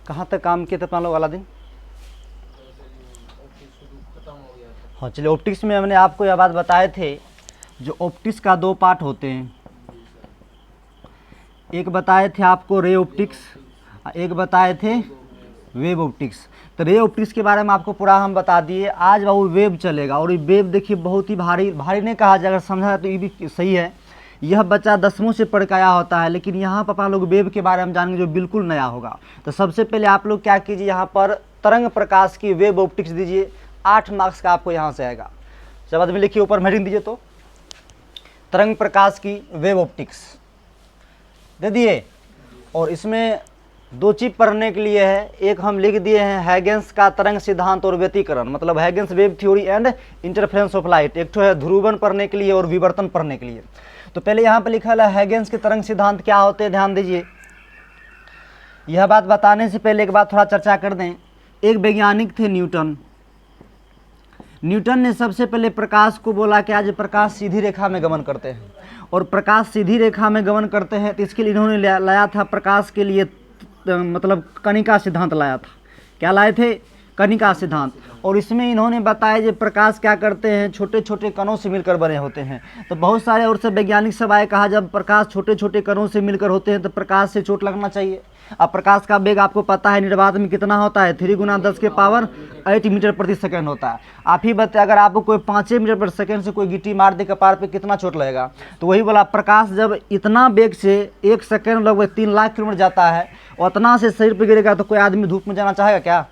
कहाँ तक काम किए थे अपना लोग अलादीन? हाँ चलिए, ऑप्टिक्स में हमने आपको यह बात बताए थे, जो ऑप्टिक्स का दो पार्ट होते हैं, एक बताए थे आपको रे ऑप्टिक्स, एक बताए थे वेब ऑप्टिक्स। तो रे ऑप्टिक्स के बारे में आपको पूरा हम बता दिए। आज वो वेब चलेगा, और ये वेब देखिए बहुत ही भारी भारी नहीं कहा जाए, अगर समझा तो ये भी सही है। यह बच्चा 10वीं से पढ़ के आया होता है, लेकिन यहाँ पर आप लोग वेब के बारे में जानेंगे जो बिल्कुल नया होगा। तो सबसे पहले आप लोग क्या कीजिए, यहाँ पर तरंग प्रकाश की वेब ऑप्टिक्स दीजिए, 8 मार्क्स का आपको यहाँ से आएगा। जब आदमी लिखिए ऊपर हेडिंग दीजिए, तो तरंग प्रकाश की वेब ऑप्टिक्स दे दिए। और इसमें दो चीज पढ़ने के लिए है, एक हम लिख दिए हैं हैगेंस का तरंग सिद्धांत और व्यतिकरण, मतलब Huygens wave theory and interference of light. एक तो है ध्रुवन पढ़ने के लिए और विवर्तन पढ़ने के लिए। तो पहले यहाँ पर लिखा है हैगेंस के तरंग सिद्धांत क्या होते हैं, ध्यान दीजिए। यह बात बताने से पहले एक बात थोड़ा चर्चा कर दें। एक वैज्ञानिक थे न्यूटन। न्यूटन ने सबसे पहले प्रकाश को बोला कि आज प्रकाश सीधी रेखा में गमन करते हैं, और प्रकाश सीधी रेखा में गमन करते हैं, तो इसके लिए इन्होंने लाया था प्रकाश के लिए मतलब कणिका सिद्धांत लाया था। क्या लाए थे? कणिका सिद्धांत। और इसमें इन्होंने बताया कि प्रकाश क्या करते हैं, छोटे छोटे कणों से मिलकर बने होते हैं। तो बहुत सारे और सब वैज्ञानिक सब आए, कहा जब प्रकाश छोटे छोटे कणों से मिलकर होते हैं तो प्रकाश से चोट लगना चाहिए। अब प्रकाश का वेग आपको पता है निर्वात में कितना होता है, 3 × 10⁸ मीटर प्रति सेकंड होता है। आप ही बताए, अगर आपको कोई 5 मीटर प्रति सेकंड से कोई गिट्टी मार दे कपार पे, कितना चोट लगेगा? तो वही बोला, प्रकाश जब इतना वेग से 1 सेकंड लगभग 3 लाख किलोमीटर जाता है, उतना से शरीर पर गिरेगा, तो कोई आदमी धूप में जाना चाहेगा क्या?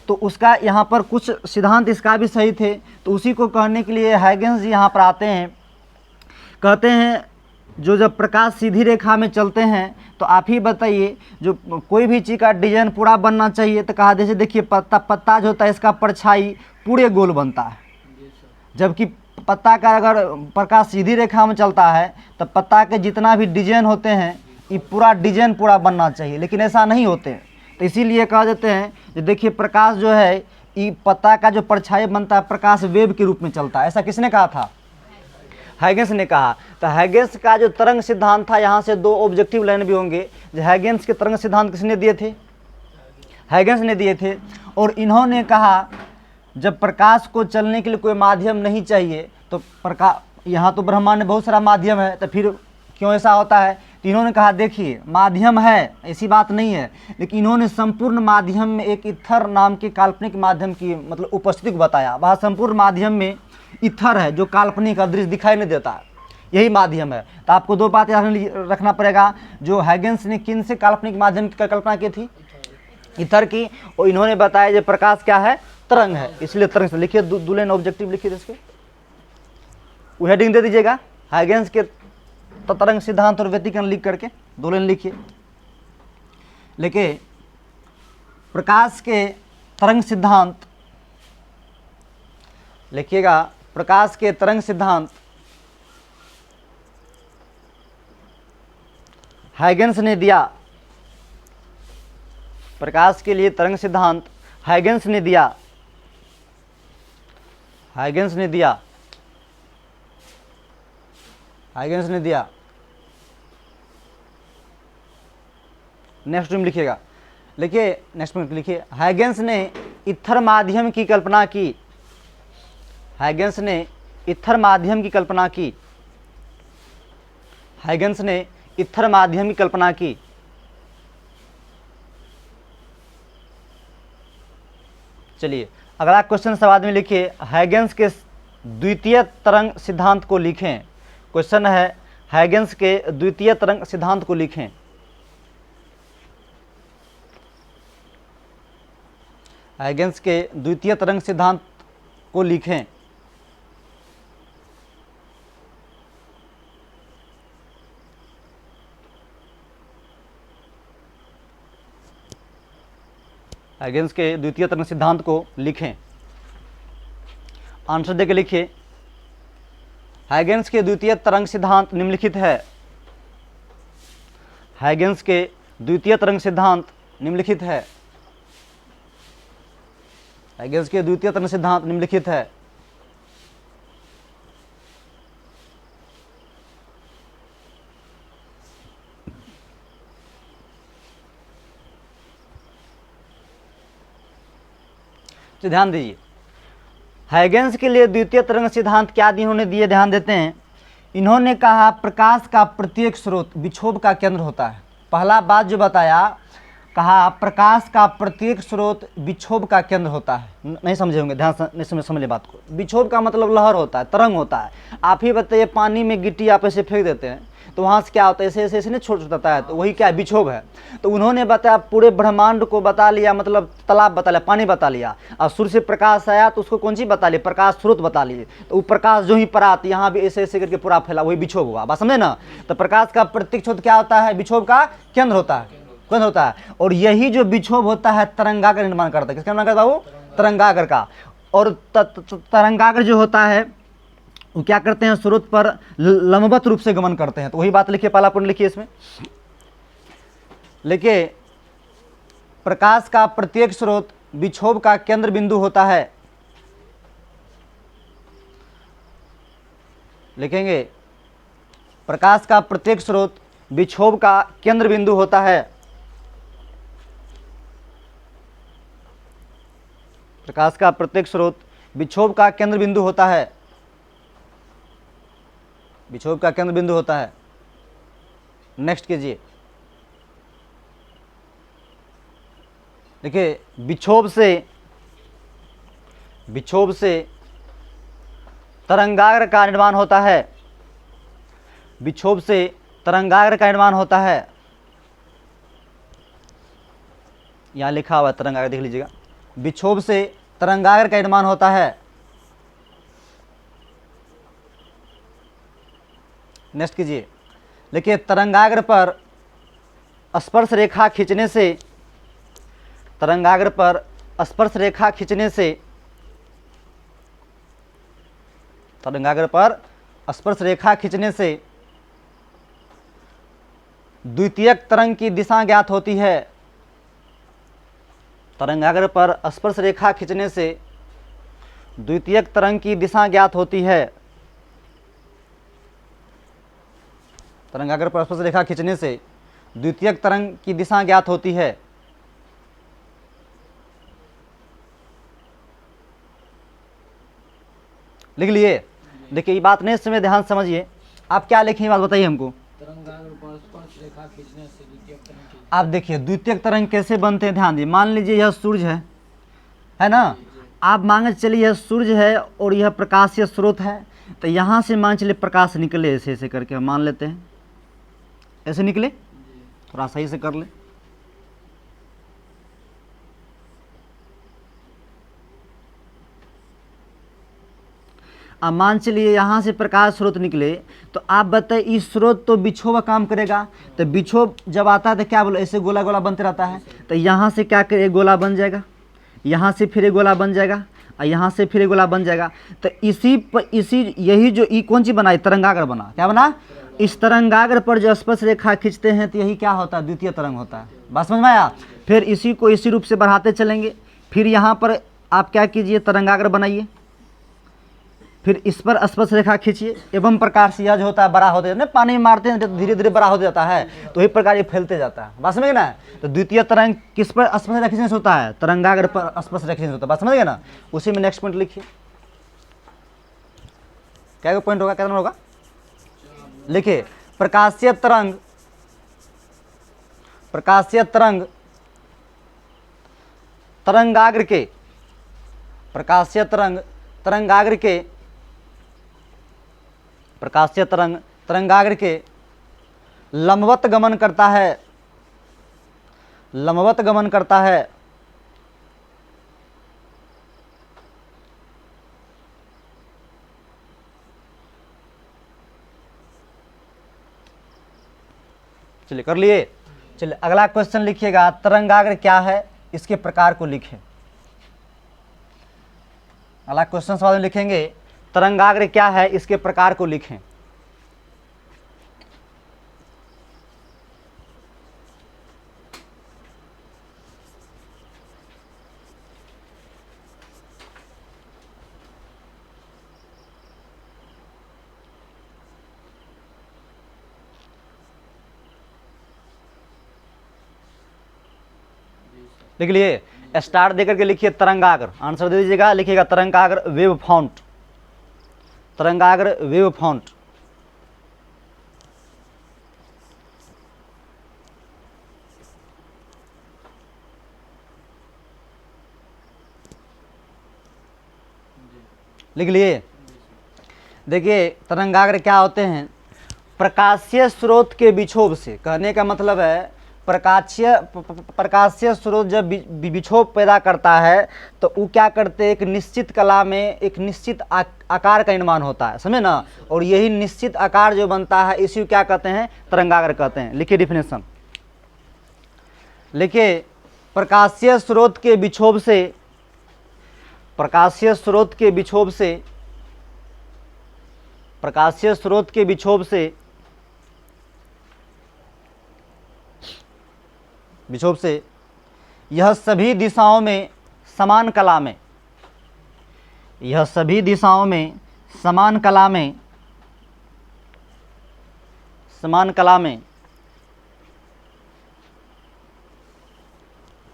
तो उसका यहाँ पर कुछ सिद्धांत इसका भी सही थे। तो उसी को कहने के लिए हैगेंस जी यहाँ पर आते हैं, कहते हैं जो जब प्रकाश सीधी रेखा में चलते हैं, तो आप ही बताइए, जो कोई भी चीज़ का डिजाइन पूरा बनना चाहिए, तो कहा जैसे देखिए पत्ता जो होता है इसका परछाई पूरे गोल बनता है, जबकि पत्ता का अगर प्रकाश सीधी रेखा में चलता है तो पत्ता के जितना भी डिजाइन होते हैं ये पूरा डिजाइन पूरा बनना चाहिए, लेकिन ऐसा नहीं होते हैं। तो इसीलिए कह देते हैं कि देखिए प्रकाश जो है ये पत्ता का जो परछाई बनता है प्रकाश वेव के रूप में चलता है। ऐसा किसने कहा था? हैगेंस ने कहा। तो हैगेंस का जो तरंग सिद्धांत था, यहाँ से 2 ऑब्जेक्टिव लाइन भी होंगे। जो हैगेंस के तरंग सिद्धांत किसने दिए थे? हैगेंस ने दिए थे। और इन्होंने कहा जब प्रकाश को चलने के लिए कोई माध्यम नहीं चाहिए, तो यहाँ तो ब्रह्मांड में बहुत सारा माध्यम है, तो फिर क्यों ऐसा होता है? तो इन्होंने कहा देखिए माध्यम है, ऐसी बात नहीं है, लेकिन इन्होंने संपूर्ण माध्यम में एक इथर नाम के काल्पनिक माध्यम की मतलब उपस्थिति को बताया। वह संपूर्ण माध्यम में इथर है जो काल्पनिक अदृश्य दिखाई नहीं देता है, यही माध्यम है। तो आपको 2 बात याद रखना पड़ेगा, जो हैगेंस ने किन से काल्पनिक माध्यम की कल्पना की थी? इथर की। और इन्होंने बताया जो प्रकाश क्या है? तरंग है, इसलिए तरंग से लिखिए, दुलेन ऑब्जेक्टिव लिखिए इसके, वो हेडिंग दे दीजिएगा, हैगेंस के तरंग सिद्धांत और व्यतिकरण लिख करके 2 लाइन लिखिए। लिखिए प्रकाश के तरंग सिद्धांत, लिखिएगा प्रकाश के तरंग सिद्धांत हैगेंस ने दिया। प्रकाश के लिए तरंग सिद्धांत हैगेंस ने दिया, हैगेंस ने दिया, हैगेंस ने दिया। नेक्स्ट में लिखिएगा, लिखिए नेक्स्ट में लिखिए, हैगेंस ने इथर माध्यम की कल्पना की। हैगेंस ने इथर माध्यम की कल्पना की। हैगेंस ने इथर माध्यम की कल्पना की। चलिए अगला क्वेश्चन सवाल में लिखिए, हैगेंस के द्वितीय तरंग सिद्धांत को लिखें। क्वेश्चन है हैगेंस के द्वितीय तरंग सिद्धांत को लिखें। हैगेंस के द्वितीय तरंग सिद्धांत को लिखें। हैगेंस के द्वितीय तरंग सिद्धांत को लिखें। आंसर देके लिखिए, हैगेंस के द्वितीय तरंग सिद्धांत निम्नलिखित है। हैगेंस के द्वितीय तरंग सिद्धांत निम्नलिखित है। हैगेंस के द्वितीय तरंग सिद्धांत निम्नलिखित है। तो ध्यान दीजिए, हाइगेंस के लिए द्वितीय तरंग सिद्धांत क्या इन्होंने दिए, ध्यान देते हैं। इन्होंने कहा प्रकाश का प्रत्येक स्रोत विक्षोभ का केंद्र होता है। पहला बात जो बताया, कहा प्रकाश का प्रत्येक स्रोत विक्षोभ का केंद्र होता है। नहीं समझे होंगे, ध्यान से नहीं समझ ले बात को। विक्षोभ का मतलब लहर होता है, तरंग होता है। आप ही बताइए, पानी में गिट्टी आप ऐसे फेंक देते हैं तो वहाँ से क्या होता है, ऐसे ऐसे ऐसे नहीं छोड़ जाता है, तो वही क्या है, विक्षोभ है। तो उन्होंने बताया पूरे ब्रह्मांड को बता लिया, मतलब तालाब बता लिया, पानी बता लिया, और सूर्य से प्रकाश आया तो उसको कौन सी बता लिया, प्रकाश स्रोत बता लिए। तो वो प्रकाश जो ही पड़ा तो यहाँ भी ऐसे ऐसे करके पूरा फैला, वही विक्षोभ हुआ। बात समझे ना। तो प्रकाश का प्रत्येक स्रोत क्या होता है, विक्षोभ का केंद्र होता है, केंद्र होता है। और यही जो विक्षोभ होता है तरंगाग्र निर्माण करता है। किसका निर्माण करता है वो, तरंगाग्र का। और तरंगाग्र जो होता है वो क्या करते हैं, स्रोत पर लंबवत रूप से गमन करते हैं। तो वही बात लिखिए, पहला पॉइंट लिखिए इसमें, लिखिए प्रकाश का प्रत्येक स्रोत विक्षोभ का केंद्र बिंदु होता है। लिखेंगे प्रकाश का प्रत्येक स्रोत विक्षोभ का केंद्र बिंदु होता है। प्रकाश का प्रत्येक स्रोत विक्षोभ का केंद्र बिंदु होता है, विक्षोभ का केंद्र बिंदु होता है। नेक्स्ट कीजिए, देखिए विक्षोभ से तरंगाग्र का निर्माण होता है। विक्षोभ से तरंगाग्र का निर्माण होता है। यहां लिखा हुआ है तरंगाग्र, देख लीजिएगा। विक्षोभ से तरंगाग्र का निर्माण होता है। नेक्स्ट कीजिए, देखिए तरंगाग्र पर स्पर्श रेखा खींचने से, तरंगाग्र पर स्पर्श रेखा खींचने से, तरंगाग्र पर स्पर्श रेखा खींचने से द्वितीयक तरंग की दिशा ज्ञात होती है। तरंगाग्र पर स्पर्श रेखा खींचने से द्वितीयक तरंग की दिशा ज्ञात होती है। तरंगाग्र पर स्पर्श रेखा खींचने से द्वितीयक तरंग की दिशा ज्ञात होती है। लिख लिए। देखिए ये बात नहीं समय ध्यान समझिए। आप क्या लिखें, ये बात बताइए हमको। आप देखिए द्वितीयक तरंग कैसे बनते हैं, ध्यान दीजिए। मान लीजिए यह सूर्य है ना। आप मान के चलिए यह सूर्य है और यह प्रकाशीय स्रोत है। तो यहाँ से मान चलिए प्रकाश निकले, ऐसे ऐसे करके हम मान लेते हैं, ऐसे निकले। थोड़ा सही से कर ले। अब मान चलिए यहाँ से प्रकाश स्रोत निकले, तो आप बताइए इस स्रोत तो विक्षोभ का काम करेगा। तो विक्षोभ जब आता है तो क्या बोलो, ऐसे गोला गोला बनते रहता है। तो यहाँ से क्या करे, एक गोला बन जाएगा, यहाँ से फिर एक गोला बन जाएगा, और यहाँ से फिर एक गोला बन जाएगा। तो इसी यही जो कौन सी बना, तरंगाग्र बना। क्या बना, इस तरंगाग्र पर जो स्पर्श रेखा खींचते हैं तो यही क्या होता है, द्वितीय तरंग होता है। बात समझ में आया। फिर इसी को इसी रूप से बढ़ाते चलेंगे। फिर यहाँ पर आप क्या कीजिए, तरंगाग्र बनाइए, फिर इस पर स्पर्श रेखा खींचिए। एवं प्रकार से यह जो होता है बड़ा होता है, पानी में मारते हैं तो धीरे धीरे बड़ा हो जाता है, तो इस प्रकार ये फैलते जाता है। बात समझ गए ना। तो द्वितीय तरंग किस पर स्पर्श रेखा खींचने से होता है, तरंगाग्र पर स्पर्श रेखा खींचने से होता है। बात समझ गए ना। उसी में नेक्स्ट पॉइंट लिखिए, क्या पॉइंट होगा, क्या होगा, लिखिए प्रकाशीय तरंग, प्रकाशीय तरंग तरंगाग्र के, प्रकाशीय तरंग तरंगाग्र के, प्रकाशीय तरंग तरंगाग्र के लंबवत गमन करता है, लंबवत गमन करता है। चलिए कर लिए। चलिए अगला क्वेश्चन लिखिएगा, तरंगाग्र क्या है, इसके प्रकार को लिखें। अगला क्वेश्चन सवाल में लिखेंगे तरंगाग्र क्या है, इसके प्रकार को लिखें। लिख लिए। स्टार देकर के लिखिए तरंगाग्र, आंसर दे दीजिएगा, लिखिएगा तरंगाग्र वेव फॉन्ट, तरंगाग्र वेव फॉन्ट। लिख लिए। देखिए तरंगाग्र क्या होते हैं, प्रकाशीय स्रोत के विक्षोभ से, कहने का मतलब है प्रकाशीय स्रोत जब विक्षोभ पैदा करता है तो वो क्या करते हैं, एक निश्चित कला में एक निश्चित आकार का निर्माण होता है, समझे ना, और यही निश्चित आकार जो बनता है इसी को क्या कहते हैं, तरंगाग्र कहते हैं। लिखिए डिफिनेशन, लिखिए प्रकाशीय स्रोत के विक्षोभ से, प्रकाशीय स्रोत के विक्षोभ से, प्रकाशीय स्रोत के विक्षोभ से, विक्षोभ से यह सभी दिशाओं में समान कला में, यह सभी दिशाओं में समान कला में, समान कला में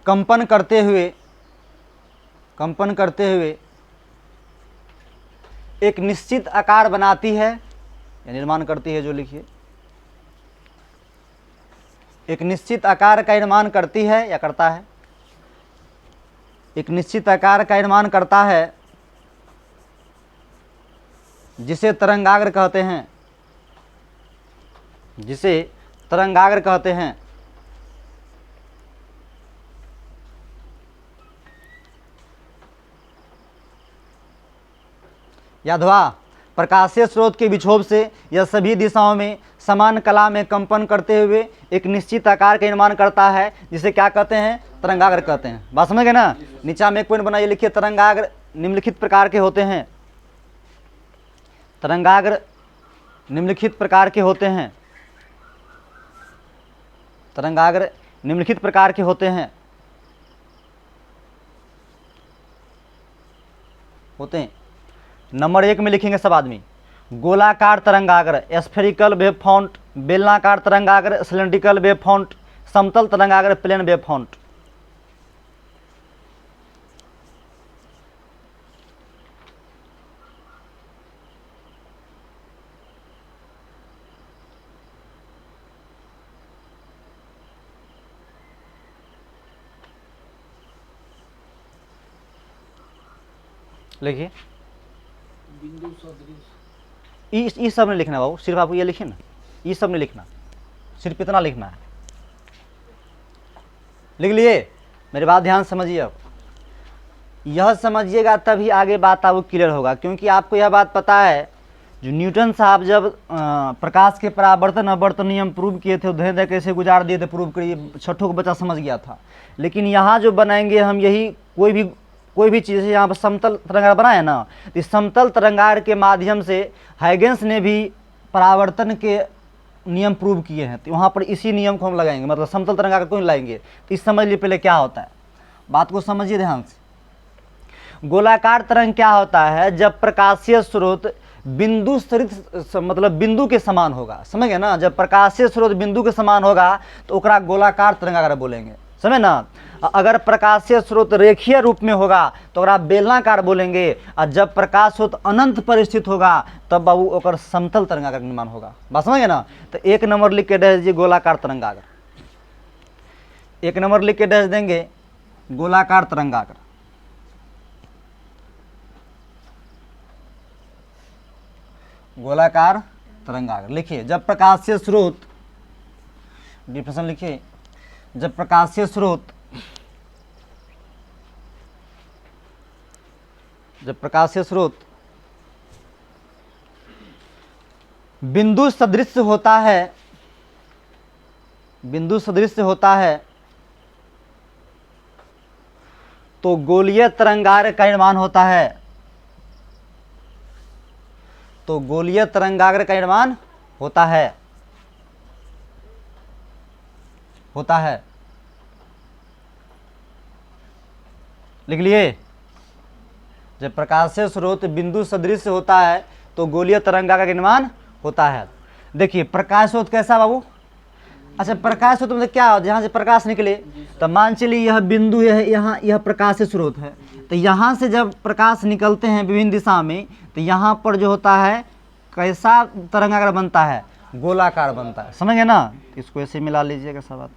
कंपन करते हुए, कंपन करते हुए एक निश्चित आकार बनाती है या निर्माण करती है, जो लिखिए एक निश्चित आकार का निर्माण करती है या करता है, एक निश्चित आकार का निर्माण करता है जिसे तरंगाग्र कहते हैं, जिसे तरंगाग्र कहते हैं। याद हुआ, प्रकाशीय स्रोत के विक्षोभ से यह सभी दिशाओं में समान कला में कंपन करते हुए एक निश्चित आकार का निर्माण करता है जिसे क्या कहते हैं, तरंगाग्र कहते हैं। बात समझ गए ना। नीचा में एक पॉइंट बनाइए, लिखिए तरंगाग्र निम्नलिखित प्रकार के होते हैं, तरंगाग्र निम्नलिखित प्रकार के होते हैं, तरंगाग्र निम्नलिखित प्रकार के होते हैं, होते हैं। नंबर 1 में लिखेंगे सब आदमी, गोलाकार तरंगाग्र, स्फेरिकल वेव फॉन्ट, बेलनाकार तरंगाग्र, सिलेंड्रिकल वेव फॉन्ट, समतल तरंगाग्र, प्लेन वेव फॉन्ट। लिखिए बिंदु सदृश, ये सब नहीं लिखना बाबू, सिर्फ आपको ये लिखिए ना, ये सब नहीं लिखना, सिर्फ इतना लिखना है। लिख लिए, मेरी बात ध्यान समझिए। अब यह समझिएगा तभी आगे बात आपको क्लियर होगा, क्योंकि आपको यह बात पता है जो न्यूटन साहब जब प्रकाश के परावर्तन अपवर्तन नियम प्रूव किए थे, धैर्य कैसे गुजार दिए थे, प्रूव करिए, छठों का बच्चा समझ गया था। लेकिन यहाँ जो बनाएंगे हम, यही कोई भी चीज़, यहाँ पर समतल तरंगाग्र बनाए ना, तो इस समतल तरंगाग्र के माध्यम से हाइगेंस ने भी परावर्तन के नियम प्रूव किए हैं, तो वहाँ पर इसी नियम को हम लगाएंगे, मतलब समतल तरंगाग्र को ही लाएंगे। तो इस समझ लिए पहले क्या होता है, बात को समझिए ध्यान से। गोलाकार तरंग क्या होता है, जब प्रकाशीय स्रोत बिंदु सरित मतलब बिंदु के समान होगा, समझ गए ना, जब प्रकाशीय स्रोत बिंदु के समान होगा तो ओकरा गोलाकार तरंगाग्र बोलेंगे, समझे ना। अगर प्रकाशीय स्रोत रेखीय रूप में होगा तो ओकरा बेलनाकार बोलेंगे, और जब प्रकाश स्रोत अनंत पर स्थित होगा तब बाबू ओकर समतल तरंगाग्र निर्माण होगा। बात समझ गए ना। तो 1 नंबर लिख के डैश दीजिए गोलाकार तरंगाग्र, 1 नंबर लिख के डैश देंगे गोलाकार तरंगाग्र। गोलाकार तरंगाग्र लिखिए, जब प्रकाशीय स्रोत, डिफिनेशन लिखिए, जब प्रकाशीय स्रोत, जब प्रकाशीय स्रोत बिंदु सदृश होता है, बिंदु सदृश होता है तो गोलीय तरंगाग्र का निर्माण होता है, तो गोलीय तरंगाग्र का निर्माण होता है, होता है। लिख लिए, जब प्रकाशीय स्रोत बिंदु सदृश होता है तो गोलीय तरंगाग्र का निर्माण होता है। देखिए प्रकाश स्रोत कैसा बाबू, अच्छा प्रकाश स्रोत मतलब क्या, जहाँ से प्रकाश निकले, तो मान चलिए यह बिंदु है, यहाँ यह प्रकाश स्रोत है, तो यहाँ से जब प्रकाश निकलते हैं विभिन्न दिशा में, तो यहाँ पर जो होता है कैसा तरंगाग्र बनता है, गोलाकार बनता है। समझ गए ना, इसको ऐसे मिला लीजिएगा सब बात।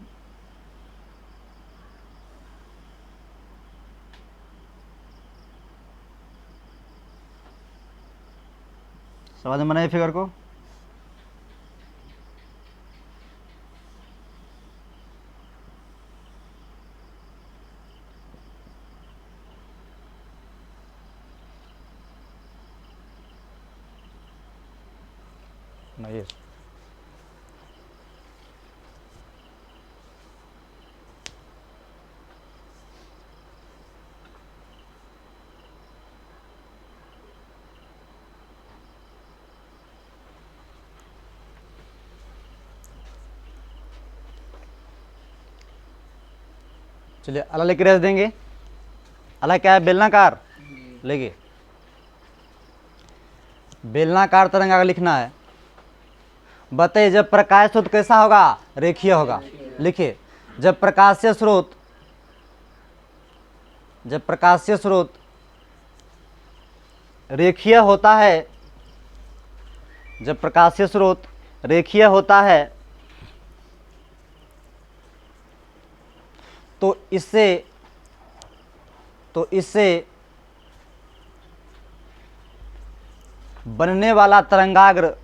समझ में बनाइए फिगर को। नहीं चलिए अला लेके रख देंगे। अला क्या है, बेलनाकार लेके, बेलनाकार तरंगाग्र लिखना है। बताइए जब प्रकाश स्रोत कैसा होगा, रेखीय होगा। लिखिए जब प्रकाशीय स्रोत, जब प्रकाशीय स्रोत रेखीय होता है, जब प्रकाशीय स्रोत रेखीय होता है तो इससे बनने वाला तरंगाग्र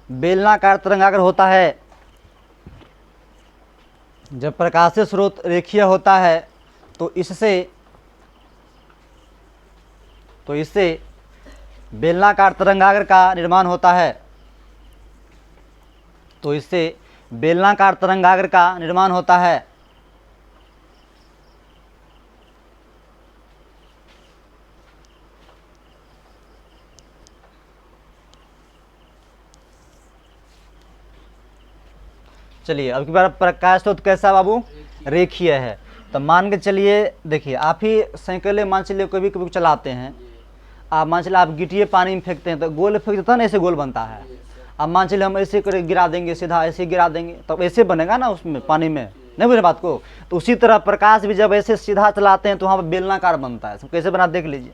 बेलनाकार तरंगाग्र होता है। जब प्रकाशीय स्रोत रेखीय होता है तो इससे बेलनाकार तरंगाग्र का निर्माण होता है, तो इससे बेलनाकार तरंगाग्र का निर्माण होता है। चलिए अब की बार प्रकाश स्रोत कैसा बाबू, रेखीय है। तो मान के चलिए, देखिए आप ही साइकिलें मान चलिए कभी कभी चलाते हैं, आप मान चलिए आप गिट्टिए पानी में फेंकते हैं तो गोल फेंक देता है ना, ऐसे गोल बनता है। अब मान चलिए हम ऐसे कर गिरा देंगे, सीधा ऐसे गिरा देंगे तो ऐसे बनेगा ना उसमें पानी में, नहीं बुझे बात को। तो उसी तरह प्रकाश भी जब ऐसे सीधा चलाते हैं तो वहाँ पर बेलनाकार बनता है। कैसे बना देख लीजिए।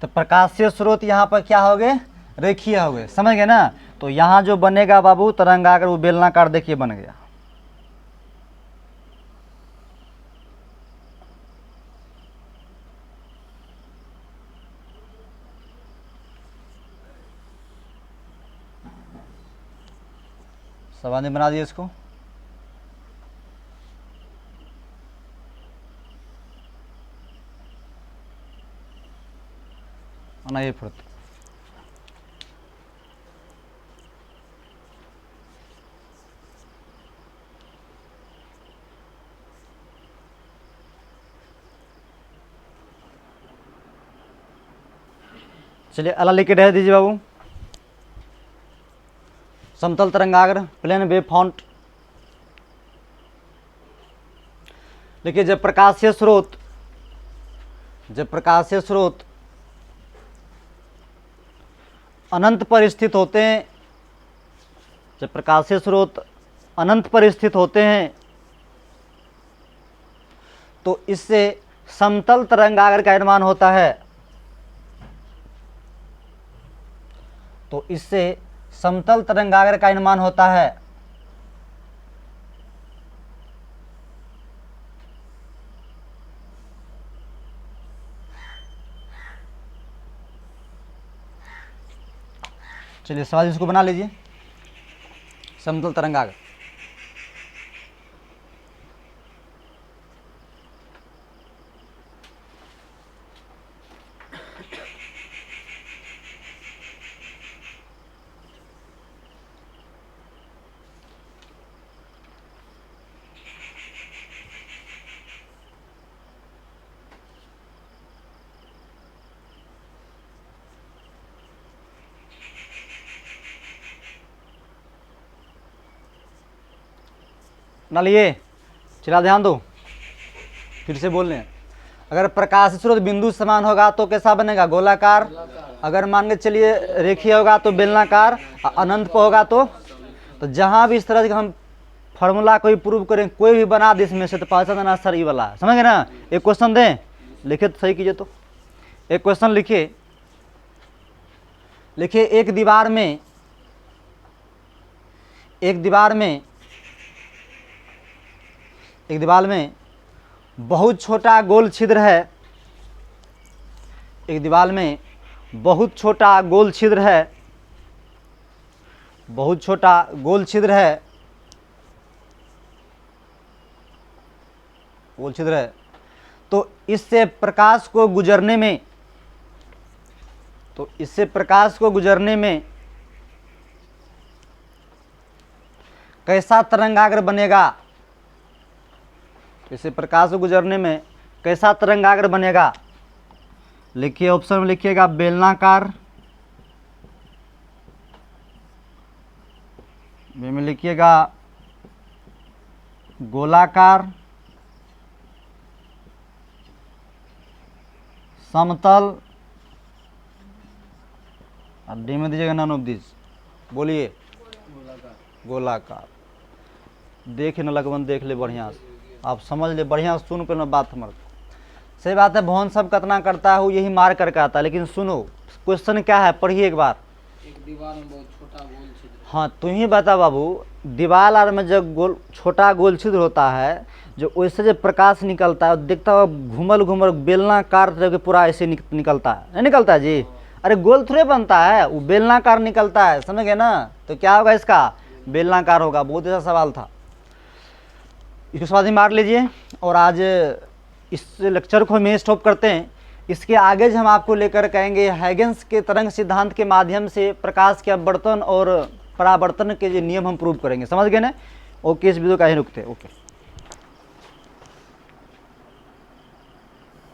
तो प्रकाशीय स्रोत यहाँ पर क्या हो गए, रेखीय हो गए। समझ गए ना। तो यहाँ जो बनेगा बाबू तरंगाग्र वो बेलनाकार, देखिए बन गया। सब बना दिए इसको। ये फुर्त चलिए अला लेके रह दीजिए बाबू। समतल तरंगाग्र प्लेन वेव फॉन्ट। देखिए जब प्रकाशीय स्रोत अनंत पर स्थित होते हैं, जब प्रकाशीय स्रोत अनंत पर स्थित होते हैं तो इससे समतल तरंगाग्र का निर्माण होता है, तो इससे समतल तरंगाग्र का निर्माण होता है। चलिए सवाल इसको बना लीजिए, समतल तरंगाग्र। ना लिए, चला ध्यान दो, फिर से बोल रहे हैं। अगर प्रकाश स्रोत बिंदु समान होगा तो कैसा बनेगा? गोलाकार। अगर मान के चलिए रेखीय होगा तो बेलनाकार, अनंत पर होगा तो जहाँ भी इस तरह से हम फार्मूला कोई प्रूव करें, कोई भी बना दे इसमें से, तो पहचान देना सर ये वाला है। समझ गए ना? एक क्वेश्चन दें, लिखे तो सही कीजिए। तो एक क्वेश्चन लिखिए, एक दीवार में बहुत छोटा गोल छिद्र है। एक दीवार में बहुत छोटा गोल छिद्र है, बहुत छोटा गोल छिद्र है, गोल छिद्र है। तो इससे प्रकाश को गुजरने में कैसा तरंगाग्र बनेगा? इससे प्रकाश को गुजरने में कैसा तरंगाग्र बनेगा? लिखिए, ऑप्शन में लिखिएगा बेलनाकार, बी में लिखिएगा गोलाकार, समतल, और डी में दीजिएगा नन ऑफ दिस। बोलिए गोलाकार। देख न लगवन, देख ले बढ़िया से, आप समझ ले बढ़िया, सुन पे ना बात हमारे। सही बात है, भवन सब कतना करता है वो यही मार करके आता है, लेकिन सुनो क्वेश्चन क्या है, पढ़िए एक बार। एक दीवार में बहुत छोटा गोल छिद्र। हाँ, तुम ही बता बाबू, दीवार आर में जब छोटा गोल छिद्र होता है, जो वैसे जब प्रकाश निकलता है देखता हुआ घूमल बेलनाकार तरह के पूरा ऐसे निकलता है, नहीं निकलता है जी? अरे गोल थोड़े बनता है, वो बेलनाकार निकलता है। समझ गए ना? तो क्या होगा इसका? बेलनाकार होगा। बहुत ऐसा सवाल था, इसको स्वाद ही मार लीजिए। और आज इस लेक्चर को हम स्टॉप करते हैं। इसके आगे हम आपको लेकर कहेंगे हाइगेंस के तरंग सिद्धांत के माध्यम से प्रकाश के अपवर्तन और परावर्तन के जो नियम हम प्रूव करेंगे। समझ गए ना? ओके, इस वीडियो का ही रुकते हैं। ओके।